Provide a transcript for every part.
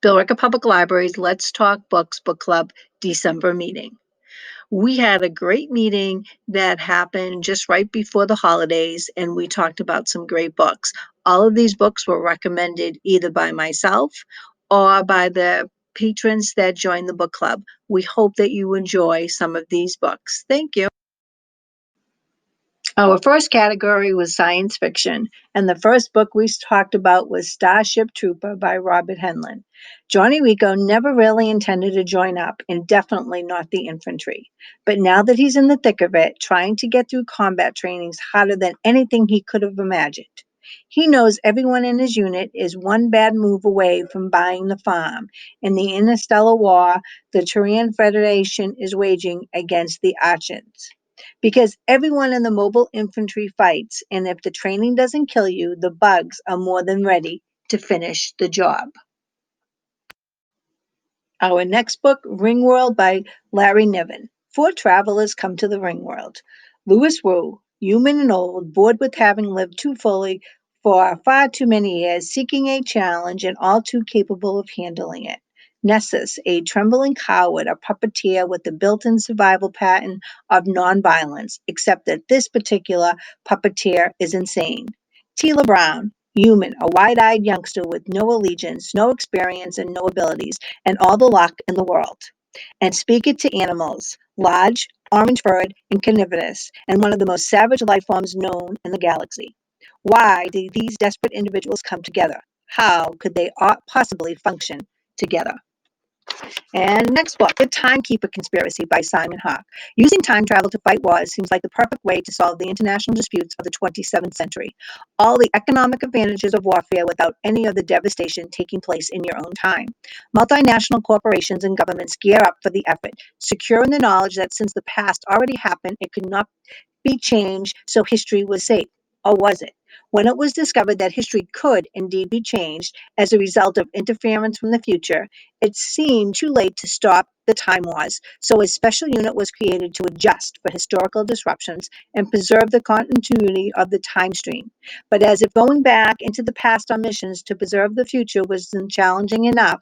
Billerica Public Library's Let's Talk Books Book Club December meeting. We had a great meeting that happened just right before the holidays, and we talked about some great books. All of these books were recommended either by myself or by the patrons that joined the book club. We hope that you enjoy some of these books. Thank you. Our first category was science fiction, and the first book we talked about was Starship Trooper by Robert Heinlein. Johnny Rico never really intended to join up, and definitely not the infantry. But now that he's in the thick of it, trying to get through combat training's harder than anything he could have imagined. He knows everyone in his unit is one bad move away from buying the farm in the interstellar war the Turian Federation is waging against the Archons. Because everyone in the mobile infantry fights, and if the training doesn't kill you, the bugs are more than ready to finish the job. Our next book, Ringworld by Larry Niven. Four travelers come to the Ringworld. Louis Wu, human and old, bored with having lived too fully for far too many years, seeking a challenge and all too capable of handling it. Nessus, a trembling coward, a puppeteer with the built-in survival pattern of nonviolence, except that this particular puppeteer is insane. Tila Brown, human, a wide-eyed youngster with no allegiance, no experience, and no abilities, and all the luck in the world. And speak it to animals, large, orange-furred, and carnivorous, and one of the most savage life forms known in the galaxy. Why did these desperate individuals come together? How could they possibly function together? And next book, The Timekeeper Conspiracy by Simon Hawke. Using time travel to fight wars seems like the perfect way to solve the international disputes of the 27th century. All the economic advantages of warfare without any of the devastation taking place in your own time. Multinational corporations and governments gear up for the effort, secure in the knowledge that since the past already happened, it could not be changed, so history was safe. Or was it? When it was discovered that history could indeed be changed as a result of interference from the future, it seemed too late to stop the time wars, so a special unit was created to adjust for historical disruptions and preserve the continuity of the time stream. But as if going back into the past on missions to preserve the future wasn't challenging enough,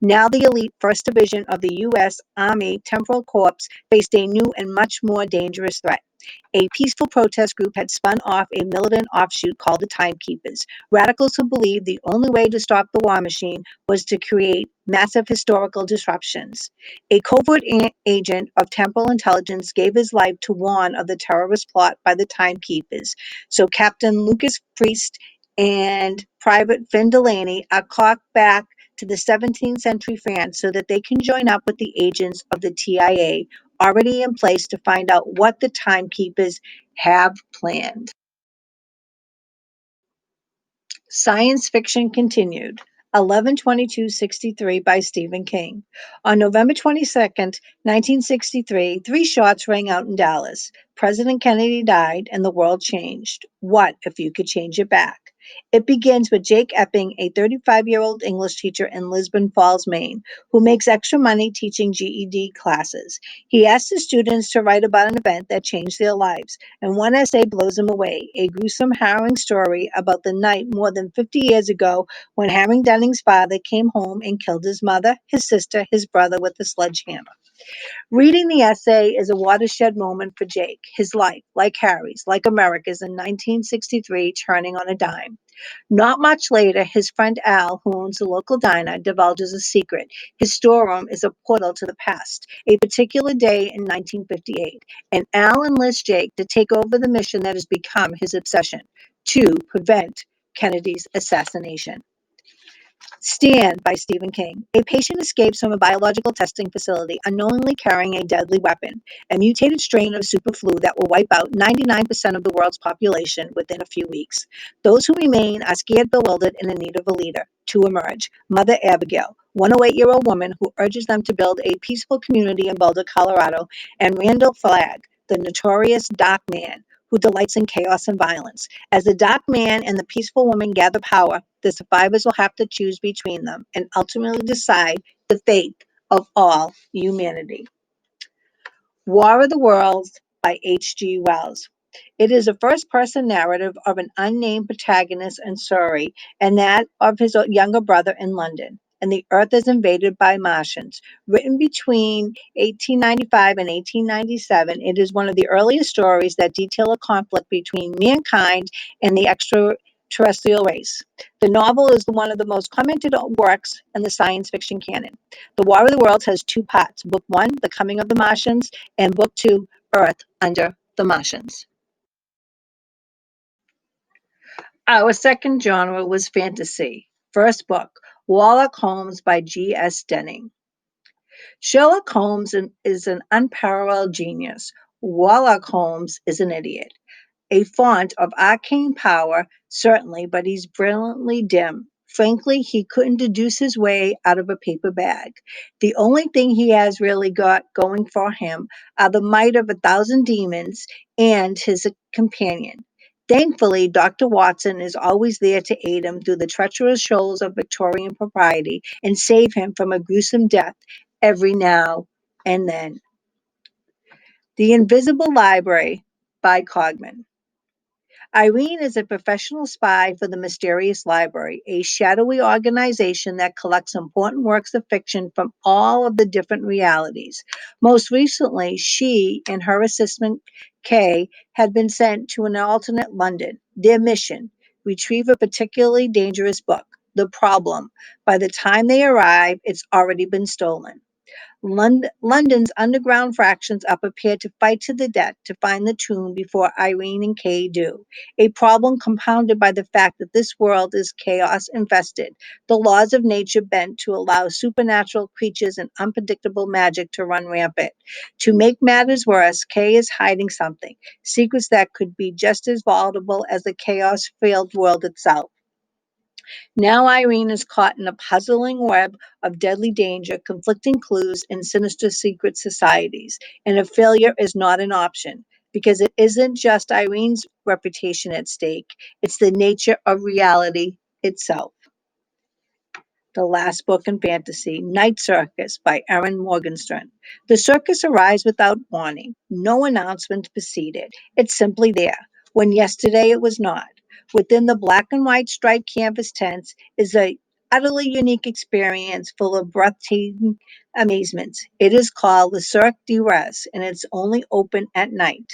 now the elite 1st Division of the U.S. Army Temporal Corps faced a new and much more dangerous threat. A peaceful protest group had spun off a militant offshoot called the Timekeepers, radicals who believed the only way to stop the war machine was to create massive historical disruptions. A covert agent of temporal intelligence gave his life to warn of the terrorist plot by the Timekeepers, so Captain Lucas Priest and Private Finn Delaney are clocked back to the 17th century France so that they can join up with the agents of the TIA already in place to find out what the timekeepers have planned. Science fiction continued. 11/22/63 by Stephen King. On November 22nd, 1963, 3 shots rang out in Dallas. President Kennedy died and the world changed. What if you could change it back? It begins with Jake Epping, a 35-year-old English teacher in Lisbon Falls, Maine, who makes extra money teaching GED classes. He asks his students to write about an event that changed their lives, and one essay blows him away, a gruesome, harrowing story about the night more than 50 years ago when Harry Dunning's father came home and killed his mother, his sister, his brother with a sledgehammer. Reading the essay is a watershed moment for Jake, his life, like Harry's, like America's in 1963, turning on a dime. Not much later, his friend Al, who owns a local diner, divulges a secret. His storeroom is a portal to the past, a particular day in 1958, and Al enlists Jake to take over the mission that has become his obsession, to prevent Kennedy's assassination. Stand by Stephen King. A patient escapes from a biological testing facility unknowingly carrying a deadly weapon, a mutated strain of superflu that will wipe out 99% of the world's population within a few weeks. Those who remain are scared, bewildered, and in need of a leader. To emerge, Mother Abigail, 108-year-old woman who urges them to build a peaceful community in Boulder, Colorado, and Randall Flagg, the notorious Dark Man, who delights in chaos and violence. As the Dark Man and the peaceful woman gather power, the survivors will have to choose between them and ultimately decide the fate of all humanity. War of the Worlds by H.G. Wells. It is a first-person narrative of an unnamed protagonist in Surrey and that of his younger brother in London. and the Earth is invaded by Martians. Written between 1895 and 1897, it is one of the earliest stories that detail a conflict between mankind and the extraterrestrial race. The novel is one of the most commented on works in the science fiction canon. The War of the Worlds has two parts: Book 1, The Coming of the Martians, and Book 2, Earth Under the Martians. Our second genre was fantasy. First book, Sherlock Holmes by G.S. Denning. Sherlock Holmes is an unparalleled genius. Sherlock Holmes is an idiot. A font of arcane power, certainly, but he's brilliantly dim. Frankly, he couldn't deduce his way out of a paper bag. The only thing he has really got going for him are the might of 1,000 demons and his companion. Thankfully, Dr. Watson is always there to aid him through the treacherous shoals of Victorian propriety and save him from a gruesome death every now and then. The Invisible Library by Cogman. Irene is a professional spy for the Mysterious Library, a shadowy organization that collects important works of fiction from all of the different realities. Most recently, she and her assistant Kay had been sent to an alternate London. Their mission: retrieve a particularly dangerous book. The problem: by the time they arrive, it's already been stolen. London's underground fractions are prepared to fight to the death to find the tomb before Irene and Kay do. A problem compounded by the fact that this world is chaos infested, the laws of nature bent to allow supernatural creatures and unpredictable magic to run rampant. To make matters worse, Kay is hiding something, secrets that could be just as volatile as the chaos-filled world itself. Now Irene is caught in a puzzling web of deadly danger, conflicting clues, and sinister secret societies. And a failure is not an option because it isn't just Irene's reputation at stake, it's the nature of reality itself. The last book in fantasy, Night Circus by Erin Morgenstern. The circus arrives without warning, no announcement preceded. It's simply there, when yesterday it was not. Within the black and white striped canvas tents is a utterly unique experience full of breathtaking amazements. It is called the Cirque du Res, and it's only open at night.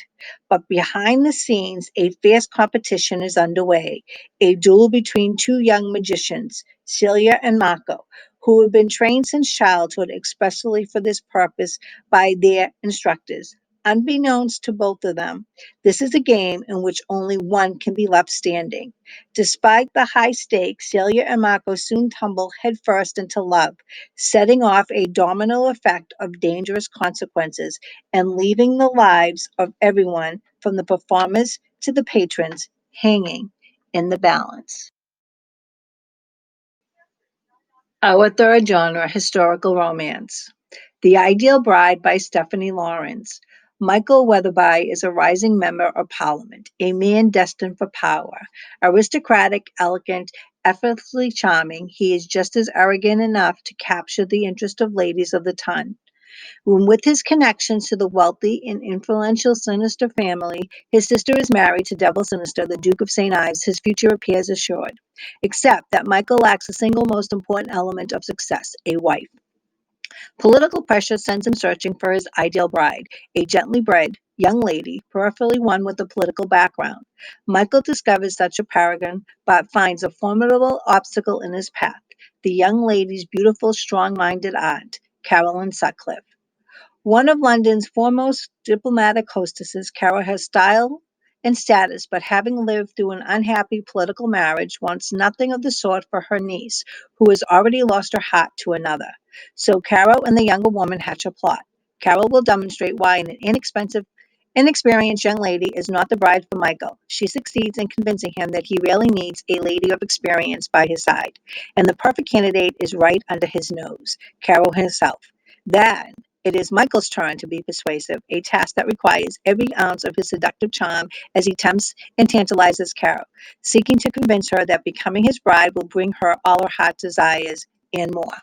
But behind the scenes, a fierce competition is underway, a duel between two young magicians, Celia and Marco, who have been trained since childhood especially for this purpose by their instructors. Unbeknownst to both of them, this is a game in which only one can be left standing. Despite the high stakes, Celia and Marco soon tumble headfirst into love, setting off a domino effect of dangerous consequences and leaving the lives of everyone from the performers to the patrons hanging in the balance. Our third genre, historical romance. The Ideal Bride by Stephanie Lawrence. Michael Weatherby is a rising member of Parliament, a man destined for power. Aristocratic, elegant, effortlessly charming, he is just as arrogant enough to capture the interest of ladies of the ton. With his connections to the wealthy and influential Sinister family, his sister is married to Devil Sinister, the Duke of St. Ives. His future appears assured, except that Michael lacks the single most important element of success: a wife. Political pressure sends him searching for his ideal bride, a gently bred young lady, preferably one with a political background. Michael discovers such a paragon, but finds a formidable obstacle in his path: the young lady's beautiful, strong minded aunt, Caroline Sutcliffe. One of London's foremost diplomatic hostesses, Carol has style and status, but having lived through an unhappy political marriage, wants nothing of the sort for her niece, who has already lost her heart to another. So Carol and the younger woman hatch a plot. Carol will demonstrate why an inexperienced young lady is not the bride for Michael. She succeeds in convincing him that he really needs a lady of experience by his side, and the perfect candidate is right under his nose, Carol herself. Then it is Michael's turn to be persuasive, a task that requires every ounce of his seductive charm as he tempts and tantalizes Carol, seeking to convince her that becoming his bride will bring her all her heart desires and more.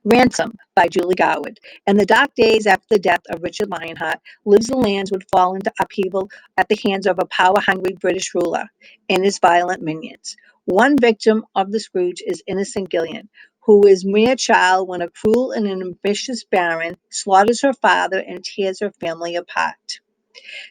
Ransom by Julie Garwood. In the dark days after the death of Richard Lionheart, Liv's lands would fall into upheaval at the hands of a power-hungry British ruler and his violent minions. One victim of the Scrooge is innocent Gillian, who is mere child when a cruel and an ambitious baron slaughters her father and tears her family apart.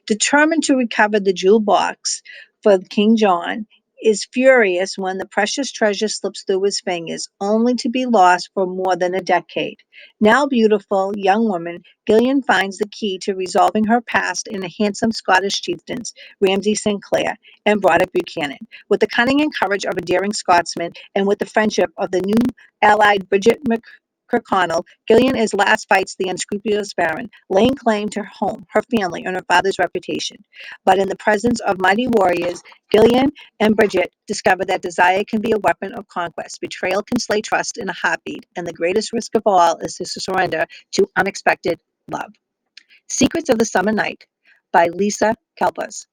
Determined to recover the jewel box for King John, is furious when the precious treasure slips through his fingers, only to be lost for more than a decade. Now beautiful young woman, Gillian finds the key to resolving her past in the handsome Scottish chieftains, Ramsay Sinclair and Broderick Buchanan. With the cunning and courage of a daring Scotsman, and with the friendship of the new allied Bridget Kirkconnell, Gillian at last fights the unscrupulous baron, laying claim to her home, her family, and her father's reputation. But in the presence of mighty warriors, Gillian and Bridget discover that desire can be a weapon of conquest. Betrayal can slay trust in a heartbeat, and the greatest risk of all is to surrender to unexpected love. Secrets of the Summer Night by Lisa Kelpers.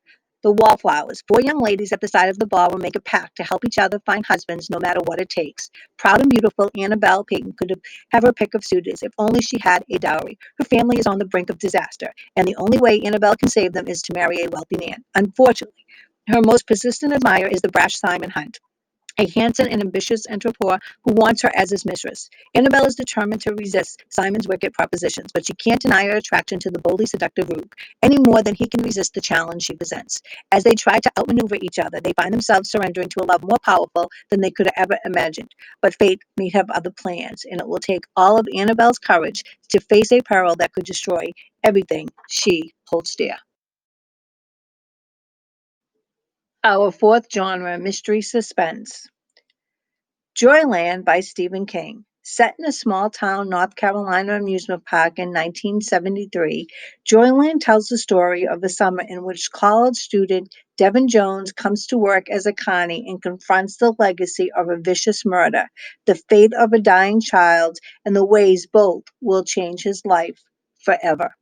The Wallflowers. Four young ladies at the side of the ballroom make a pact to help each other find husbands no matter what it takes. Proud and beautiful Annabelle Peyton could have her pick of suitors if only she had a dowry. Her family is on the brink of disaster, and the only way Annabelle can save them is to marry a wealthy man. Unfortunately, her most persistent admirer is the brash Simon Hunt, a handsome and ambitious entrepreneur who wants her as his mistress. Annabelle is determined to resist Simon's wicked propositions, but she can't deny her attraction to the boldly seductive Rube, any more than he can resist the challenge she presents. As they try to outmaneuver each other, they find themselves surrendering to a love more powerful than they could have ever imagined. But fate may have other plans, and it will take all of Annabelle's courage to face a peril that could destroy everything she holds dear. Our fourth genre, mystery suspense. Joyland by Stephen King. Set in a small town North Carolina amusement park in 1973, Joyland tells the story of the summer in which college student Devin Jones comes to work as a Connie and confronts the legacy of a vicious murder, the fate of a dying child, and the ways both will change his life forever.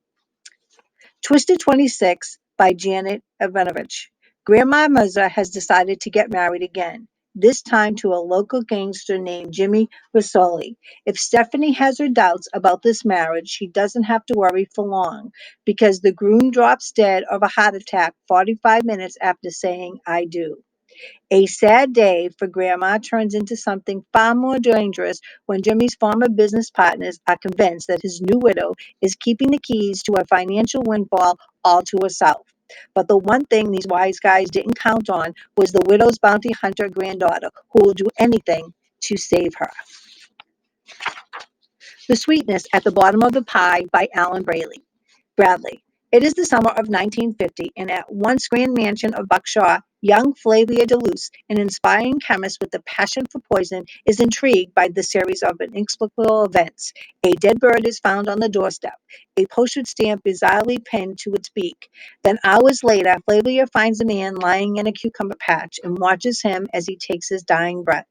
Twisted 26 by Janet Ivanovich. Grandma Muzza has decided to get married again, this time to a local gangster named Jimmy Risoli. If Stephanie has her doubts about this marriage, she doesn't have to worry for long, because the groom drops dead of a heart attack 45 minutes after saying, I do. A sad day for Grandma turns into something far more dangerous when Jimmy's former business partners are convinced that his new widow is keeping the keys to a financial windfall all to herself. But the one thing these wise guys didn't count on was the widow's bounty hunter granddaughter, who will do anything to save her. The Sweetness at the Bottom of the Pie by Alan Bradley. It is the summer of 1950, and at once grand mansion of Buckshaw, young Flavia Deleuze, an inspiring chemist with a passion for poison, is intrigued by the series of inexplicable events. A dead bird is found on the doorstep, a postage stamp bizarrely pinned to its beak. Then hours later, Flavia finds a man lying in a cucumber patch and watches him as he takes his dying breath.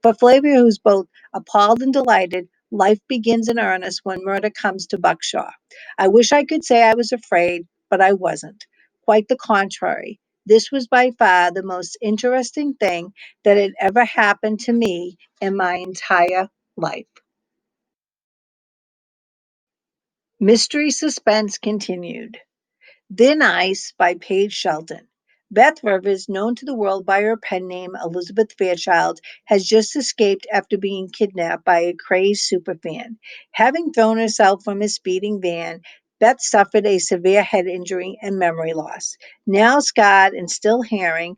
For Flavia, who's both appalled and delighted, life begins in earnest when murder comes to Buckshaw. I wish I could say I was afraid, but I wasn't. Quite the contrary. This was by far the most interesting thing that had ever happened to me in my entire life. Mystery suspense continued. Thin Ice by Paige Shelton. Beth Rivers, known to the world by her pen name Elizabeth Fairchild, has just escaped after being kidnapped by a crazed superfan. Having thrown herself from a speeding van, Beth suffered a severe head injury and memory loss. Now scarred and still hailing,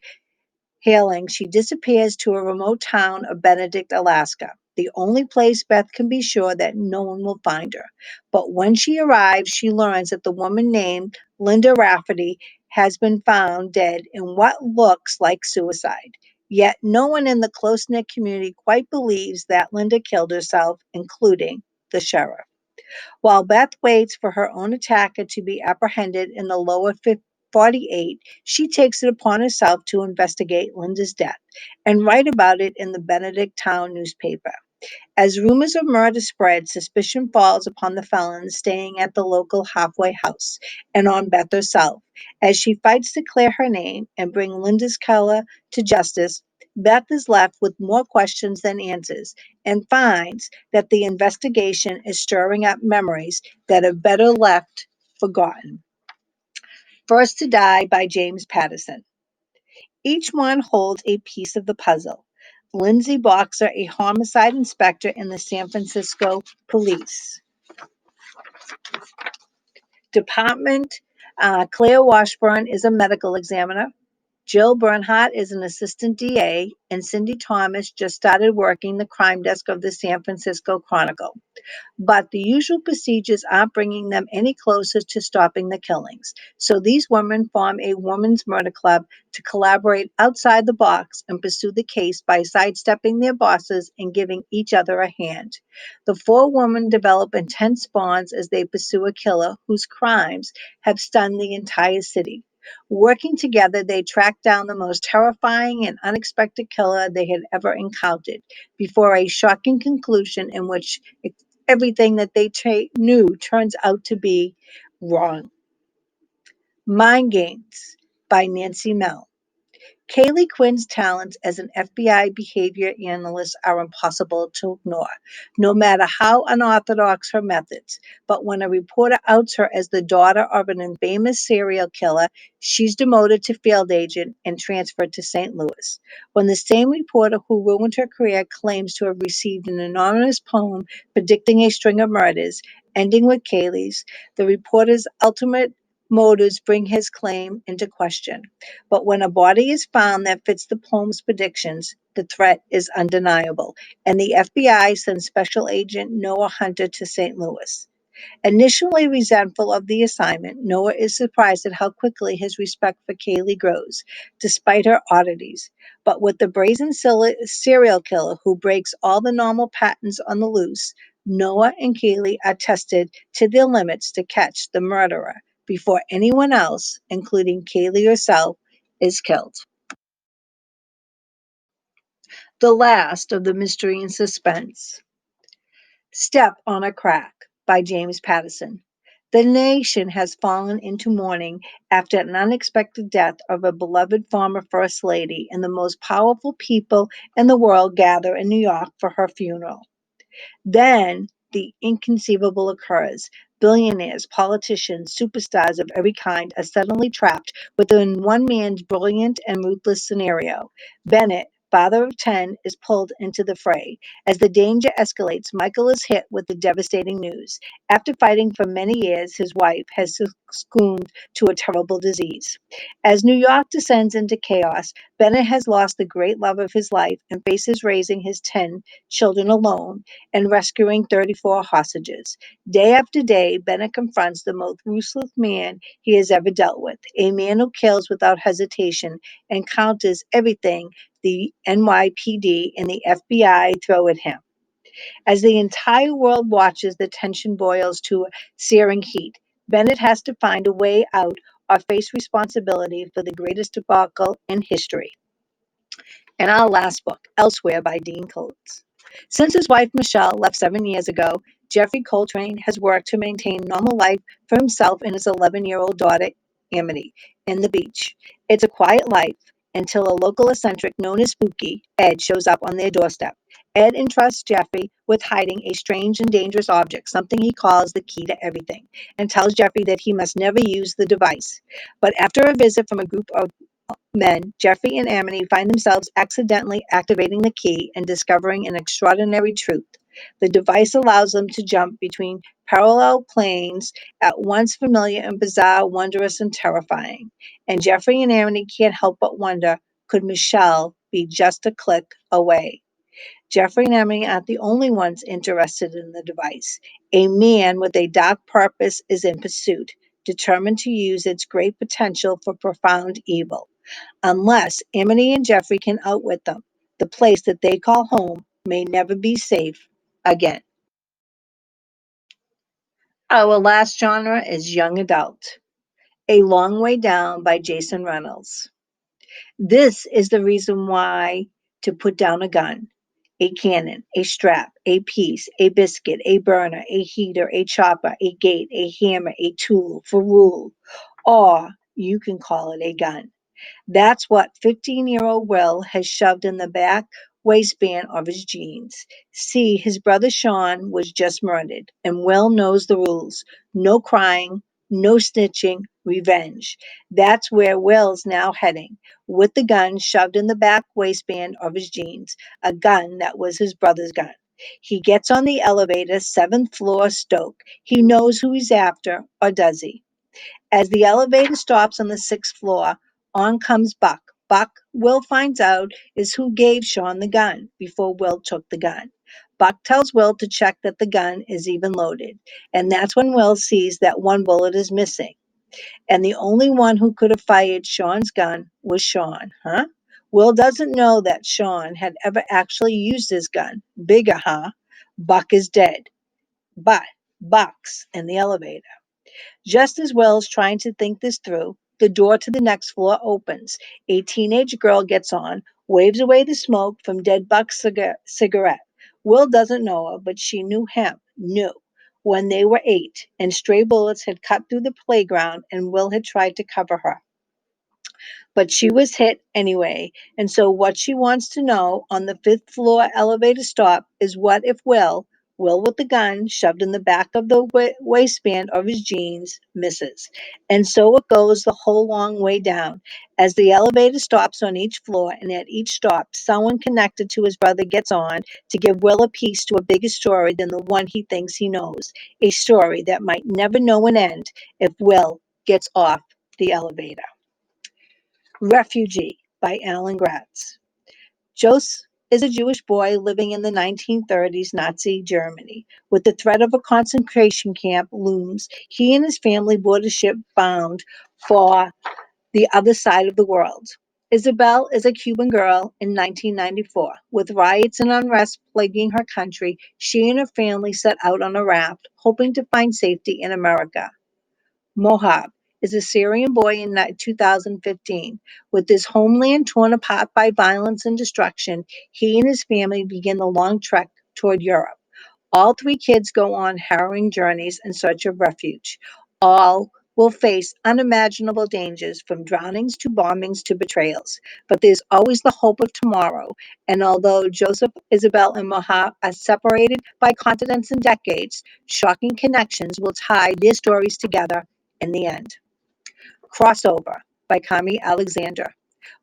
she disappears to a remote town of Benedict, Alaska, the only place Beth can be sure that no one will find her. But when she arrives, she learns that the woman named Linda Rafferty has been found dead in what looks like suicide. Yet no one in the close knit community quite believes that Linda killed herself, including the sheriff. While Beth waits for her own attacker to be apprehended in the lower 48, she takes it upon herself to investigate Linda's death and write about it in the Benedict Town newspaper. As rumors of murder spread, suspicion falls upon the felons staying at the local halfway house and on Beth herself. As she fights to clear her name and bring Linda's killer to justice, Beth is left with more questions than answers and finds that the investigation is stirring up memories that are better left forgotten. First to Die by James Patterson. Each one holds a piece of the puzzle. Lindsay Boxer, a homicide inspector in the San Francisco Police Department. Claire Washburn is a medical examiner. Jill Bernhardt is an assistant DA, and Cindy Thomas just started working the crime desk of the San Francisco Chronicle. But the usual procedures aren't bringing them any closer to stopping the killings. So these women form a women's murder club to collaborate outside the box and pursue the case by sidestepping their bosses and giving each other a hand. The four women develop intense bonds as they pursue a killer whose crimes have stunned the entire city. Working together, they track down the most terrifying and unexpected killer they had ever encountered before a shocking conclusion in which everything that they knew turns out to be wrong. Mind Games by Nancy Mell. Kaylee Quinn's talents as an FBI behavior analyst are impossible to ignore, no matter how unorthodox her methods. But when a reporter outs her as the daughter of an infamous serial killer, she's demoted to field agent and transferred to St. Louis. When the same reporter who ruined her career claims to have received an anonymous poem predicting a string of murders, ending with Kaylee's, the reporter's ultimate motives bring his claim into question. But when a body is found that fits the poem's predictions, the threat is undeniable, and the FBI sends Special Agent Noah Hunter to St. Louis. Initially resentful of the assignment, Noah is surprised at how quickly his respect for Kaylee grows, despite her oddities. But with the brazen serial killer who breaks all the normal patterns on the loose, Noah and Kaylee are tested to their limits to catch the murderer before anyone else, including Kaylee herself, is killed. The last of the mystery and suspense. Step on a Crack by James Patterson. The nation has fallen into mourning after an unexpected death of a beloved former First Lady, and the most powerful people in the world gather in New York for her funeral. Then the inconceivable occurs. Billionaires, politicians, superstars of every kind are suddenly trapped within one man's brilliant and ruthless scenario. Bennett, father of 10, is pulled into the fray. As the danger escalates, Michael is hit with the devastating news. After fighting for many years, his wife has succumbed to a terrible disease. As New York descends into chaos, Bennett has lost the great love of his life and faces raising his 10 children alone and rescuing 34 hostages. Day after day, Bennett confronts the most ruthless man he has ever dealt with, a man who kills without hesitation and counters everything the NYPD and the FBI throw at him. As the entire world watches, the tension boils to searing heat. Bennett has to find a way out or face responsibility for the greatest debacle in history. And our last book, Elsewhere by Dean Coates. Since his wife Michelle left 7 years ago, Jeffrey Coltrane has worked to maintain normal life for himself and his 11-year-old daughter, Amity, in the beach. It's a quiet life until a local eccentric known as Spooky, Ed, shows up on their doorstep. Ed entrusts Jeffrey with hiding a strange and dangerous object, something he calls the key to everything, and tells Jeffrey that he must never use the device. But after a visit from a group of men, Jeffrey and Amity find themselves accidentally activating the key and discovering an extraordinary truth. The device allows them to jump between parallel planes, at once familiar and bizarre, wondrous and terrifying. And Jeffrey and Amity can't help but wonder, could Michelle be just a click away? Jeffrey and Amity aren't the only ones interested in the device. A man with a dark purpose is in pursuit, determined to use its great potential for profound evil. Unless Amity and Jeffrey can outwit them, the place that they call home may never be safe again. Our last genre is young adult. A Long Way Down by Jason Reynolds. This is the reason why to put down a gun, a cannon, a strap, a piece, a biscuit, a burner, a heater, a chopper, a gate, a hammer, a tool for rule, or you can call it a gun. That's what 15-year-old Will has shoved in the back waistband of his jeans. See, his brother Sean was just murdered, and Will knows the rules. No crying, No snitching, revenge. That's where Will's now heading, with the gun shoved in the back waistband of his jeans, a gun that was his brother's gun. He gets on the elevator, seventh floor, Stoke. He knows who he's after, or does he? As the elevator stops on the sixth floor, on comes Buck. Buck, Will finds out, is who gave Sean the gun before Will took the gun. Buck tells Will to check that the gun is even loaded, and that's when Will sees that one bullet is missing. And the only one who could have fired Sean's gun was Sean, huh? Will doesn't know that Sean had ever actually used his gun. Bigger, huh? Buck is dead. But Buck's in the elevator. Just as Will's trying to think this through, the door to the next floor opens. A teenage girl gets on, waves away the smoke from dead Buck's cigarette. Will doesn't know her, but she knew when they were 8, and stray bullets had cut through the playground, and Will had tried to cover her. But she was hit anyway, and so what she wants to know on the fifth floor elevator stop is what if Will with the gun shoved in the back of the waistband of his jeans, misses. And so it goes the whole long way down. As the elevator stops on each floor, and at each stop, someone connected to his brother gets on to give Will a piece to a bigger story than the one he thinks he knows. A story that might never know an end if Will gets off the elevator. Refugee by Alan Gratz. Jos is a Jewish boy living in the 1930s Nazi Germany. With the threat of a concentration camp looms, he and his family board a ship bound for the other side of the world. Isabel is a Cuban girl in 1994. With riots and unrest plaguing her country, she and her family set out on a raft, hoping to find safety in America. Mohab is a Syrian boy in 2015. With his homeland torn apart by violence and destruction, he and his family begin the long trek toward Europe. All three kids go on harrowing journeys in search of refuge. All will face unimaginable dangers from drownings to bombings to betrayals. But there's always the hope of tomorrow. And although Joseph, Isabel, and Mohab are separated by continents and decades, shocking connections will tie their stories together in the end. Crossover by Kami Alexander.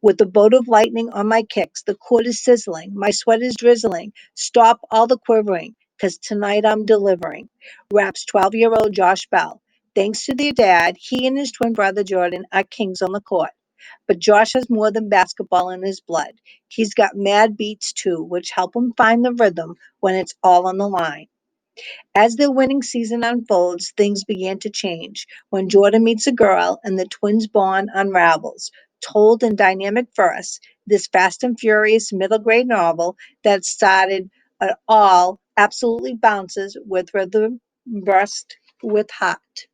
With the bolt of lightning on my kicks, the cord is sizzling, my sweat is drizzling. Stop all the quivering, 'cause tonight I'm delivering. Raps 12-year-old Josh Bell. Thanks to their dad, he and his twin brother Jordan are kings on the court. But Josh has more than basketball in his blood. He's got mad beats too, which help him find the rhythm when it's all on the line. As the winning season unfolds, things begin to change. When Jordan meets a girl and the twins' bond unravels. Told in dynamic verse, this fast and furious middle grade novel that started at all absolutely bounces with rhythm, burst with heart.